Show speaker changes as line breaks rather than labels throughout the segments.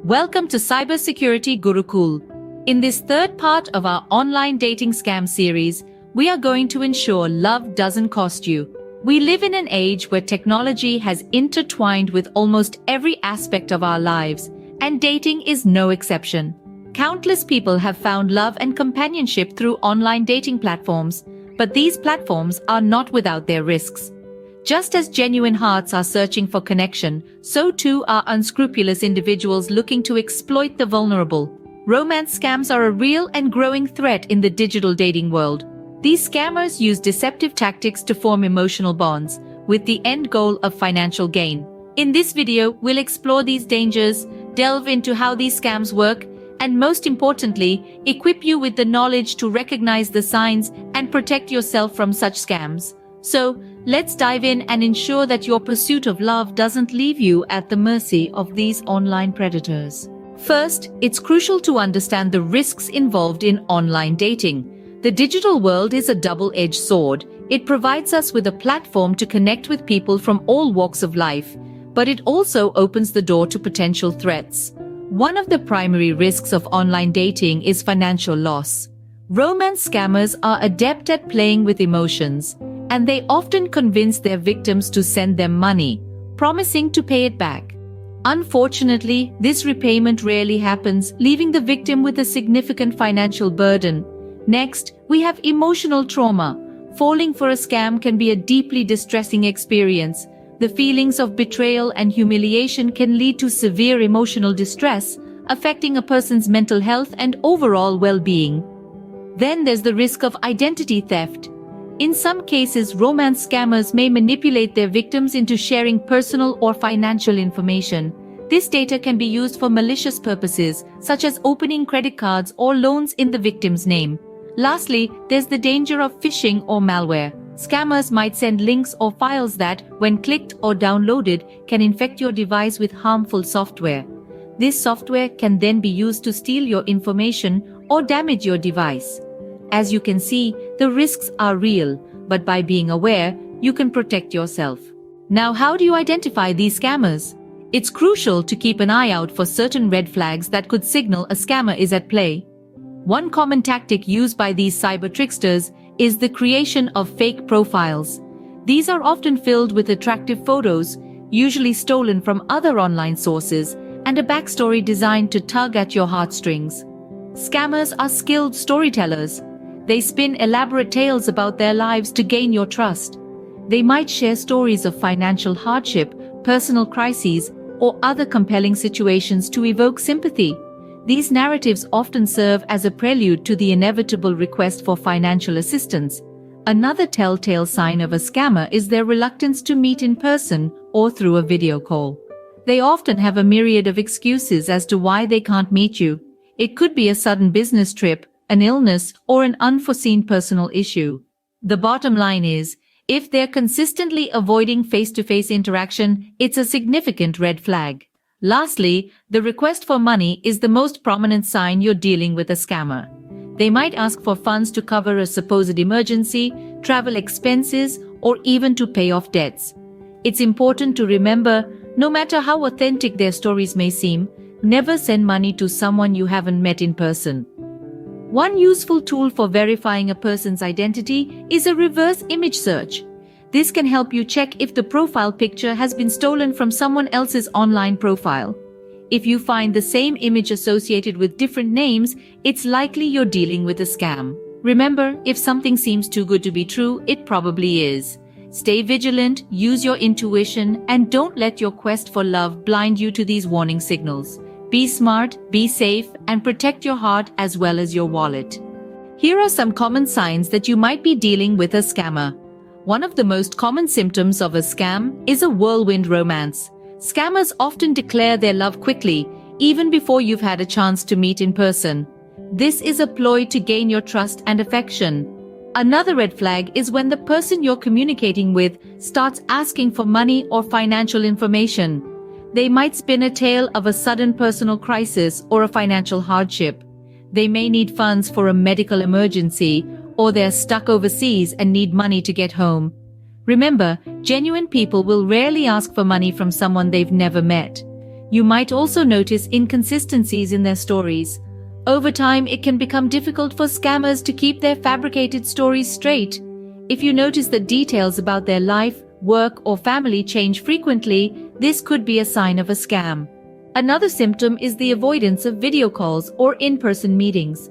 Welcome to Cybersecurity Gurukul. In this third part of our online dating scam series, we are going to ensure love doesn't cost you. We live in an age where technology has intertwined with almost every aspect of our lives, and dating is no exception. Countless people have found love and companionship through online dating platforms, but these platforms are not without their risks. Just as genuine hearts are searching for connection, so too are unscrupulous individuals looking to exploit the vulnerable. Romance scams are a real and growing threat in the digital dating world. These scammers use deceptive tactics to form emotional bonds, with the end goal of financial gain. In this video, we'll explore these dangers, delve into how these scams work, and most importantly, equip you with the knowledge to recognize the signs and protect yourself from such scams. So, let's dive in and ensure that your pursuit of love doesn't leave you at the mercy of these online predators. First, it's crucial to understand the risks involved in online dating. The digital world is a double-edged sword. It provides us with a platform to connect with people from all walks of life, but it also opens the door to potential threats. One of the primary risks of online dating is financial loss. Romance scammers are adept at playing with emotions, and they often convince their victims to send them money, promising to pay it back. Unfortunately, this repayment rarely happens, leaving the victim with a significant financial burden. Next, we have emotional trauma. Falling for a scam can be a deeply distressing experience. The feelings of betrayal and humiliation can lead to severe emotional distress, affecting a person's mental health and overall well-being. Then there's the risk of identity theft. In some cases, romance scammers may manipulate their victims into sharing personal or financial information. This data can be used for malicious purposes, such as opening credit cards or loans in the victim's name. Lastly, there's the danger of phishing or malware. Scammers might send links or files that, when clicked or downloaded, can infect your device with harmful software. This software can then be used to steal your information or damage your device. As you can see, the risks are real, but by being aware, you can protect yourself. Now, how do you identify these scammers? It's crucial to keep an eye out for certain red flags that could signal a scammer is at play. One common tactic used by these cyber tricksters is the creation of fake profiles. These are often filled with attractive photos, usually stolen from other online sources, and a backstory designed to tug at your heartstrings. Scammers are skilled storytellers. They spin elaborate tales about their lives to gain your trust. They might share stories of financial hardship, personal crises, or other compelling situations to evoke sympathy. These narratives often serve as a prelude to the inevitable request for financial assistance. Another telltale sign of a scammer is their reluctance to meet in person or through a video call. They often have a myriad of excuses as to why they can't meet you. It could be a sudden business trip, an illness, or an unforeseen personal issue. The bottom line is, if they're consistently avoiding face-to-face interaction, it's a significant red flag. Lastly, the request for money is the most prominent sign you're dealing with a scammer. They might ask for funds to cover a supposed emergency, travel expenses, or even to pay off debts. It's important to remember, no matter how authentic their stories may seem, never send money to someone you haven't met in person. One useful tool for verifying a person's identity is a reverse image search. This can help you check if the profile picture has been stolen from someone else's online profile. If you find the same image associated with different names, it's likely you're dealing with a scam. Remember, if something seems too good to be true, it probably is. Stay vigilant, use your intuition, and don't let your quest for love blind you to these warning signals. Be smart, be safe, and protect your heart as well as your wallet. Here are some common signs that you might be dealing with a scammer. One of the most common symptoms of a scam is a whirlwind romance. Scammers often declare their love quickly, even before you've had a chance to meet in person. This is a ploy to gain your trust and affection. Another red flag is when the person you're communicating with starts asking for money or financial information. They might spin a tale of a sudden personal crisis or a financial hardship. They may need funds for a medical emergency, or they're stuck overseas and need money to get home. Remember, genuine people will rarely ask for money from someone they've never met. You might also notice inconsistencies in their stories. Over time, it can become difficult for scammers to keep their fabricated stories straight. If you notice that details about their life, work, or family change frequently, this could be a sign of a scam. Another symptom is the avoidance of video calls or in-person meetings.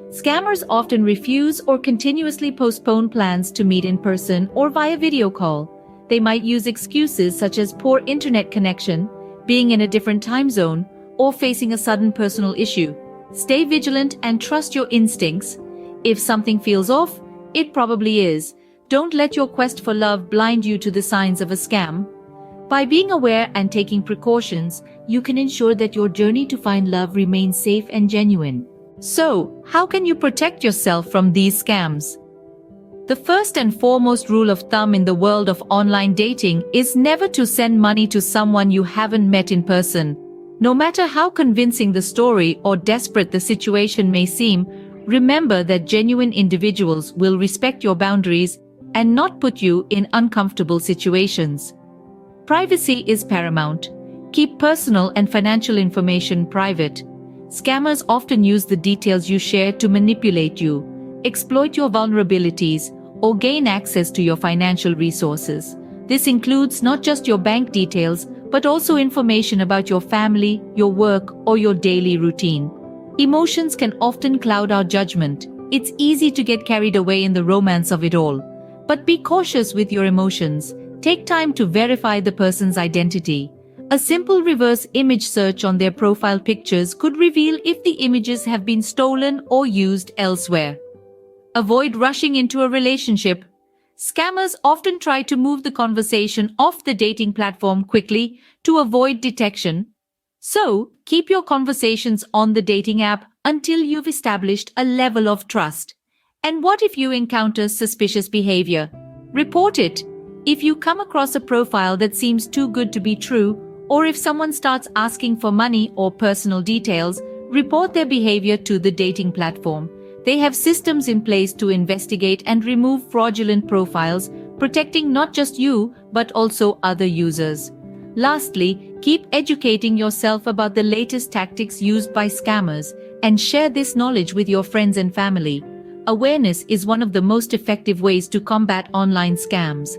Scammers often refuse or continuously postpone plans to meet in person or via video call. They might use excuses such as poor internet connection, being in a different time zone, or facing a sudden personal issue. Stay vigilant and trust your instincts. If something feels off, it probably is. Don't let your quest for love blind you to the signs of a scam. By being aware and taking precautions, you can ensure that your journey to find love remains safe and genuine. So, how can you protect yourself from these scams? The first and foremost rule of thumb in the world of online dating is never to send money to someone you haven't met in person. No matter how convincing the story or desperate the situation may seem, remember that genuine individuals will respect your boundaries and not put you in uncomfortable situations. Privacy is paramount. Keep personal and financial information private. Scammers often use the details you share to manipulate you, exploit your vulnerabilities, or gain access to your financial resources. This includes not just your bank details, but also information about your family, your work, or your daily routine. Emotions can often cloud our judgment. It's easy to get carried away in the romance of it all. But be cautious with your emotions. Take time to verify the person's identity. A simple reverse image search on their profile pictures could reveal if the images have been stolen or used elsewhere. Avoid rushing into a relationship. Scammers often try to move the conversation off the dating platform quickly to avoid detection. So, keep your conversations on the dating app until you've established a level of trust. And what if you encounter suspicious behavior? Report it. If you come across a profile that seems too good to be true, or if someone starts asking for money or personal details, report their behavior to the dating platform. They have systems in place to investigate and remove fraudulent profiles, protecting not just you, but also other users. Lastly, keep educating yourself about the latest tactics used by scammers and share this knowledge with your friends and family. Awareness is one of the most effective ways to combat online scams.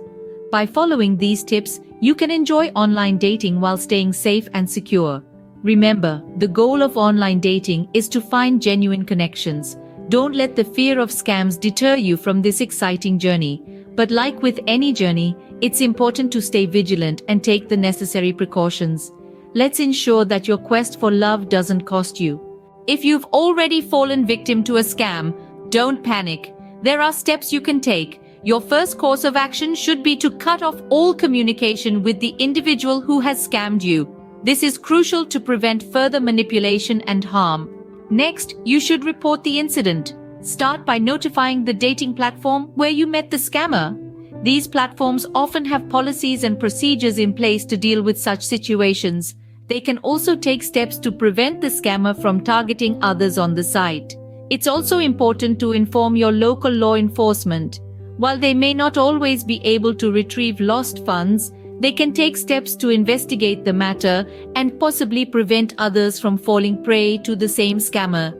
By following these tips, you can enjoy online dating while staying safe and secure. Remember, the goal of online dating is to find genuine connections. Don't let the fear of scams deter you from this exciting journey. But like with any journey, it's important to stay vigilant and take the necessary precautions. Let's ensure that your quest for love doesn't cost you. If you've already fallen victim to a scam, don't panic. There are steps you can take. Your first course of action should be to cut off all communication with the individual who has scammed you. This is crucial to prevent further manipulation and harm. Next, you should report the incident. Start by notifying the dating platform where you met the scammer. These platforms often have policies and procedures in place to deal with such situations. They can also take steps to prevent the scammer from targeting others on the site. It's also important to inform your local law enforcement. While they may not always be able to retrieve lost funds, they can take steps to investigate the matter and possibly prevent others from falling prey to the same scammer.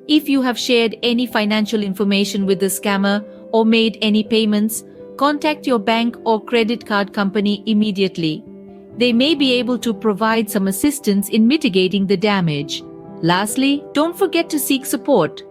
If you have shared any financial information with the scammer or made any payments, contact your bank or credit card company immediately. They may be able to provide some assistance in mitigating the damage. Lastly, don't forget to seek support.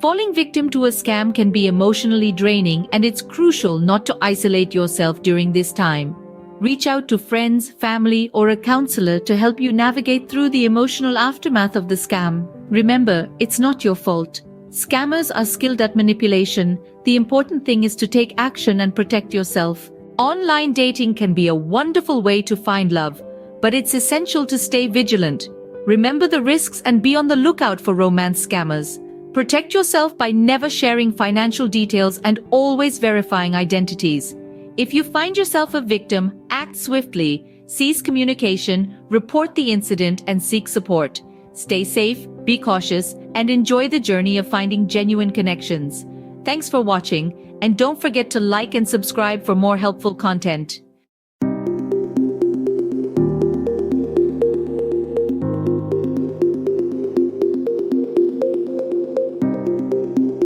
Falling victim to a scam can be emotionally draining, and it's crucial not to isolate yourself during this time. Reach out to friends, family, or a counselor to help you navigate through the emotional aftermath of the scam. Remember, it's not your fault. Scammers are skilled at manipulation. The important thing is to take action and protect yourself. Online dating can be a wonderful way to find love, but it's essential to stay vigilant. Remember the risks and be on the lookout for romance scammers. Protect yourself by never sharing financial details and always verifying identities. If you find yourself a victim, act swiftly, cease communication, report the incident, and seek support. Stay safe, be cautious, and enjoy the journey of finding genuine connections. Thanks for watching, and don't forget to like and subscribe for more helpful content.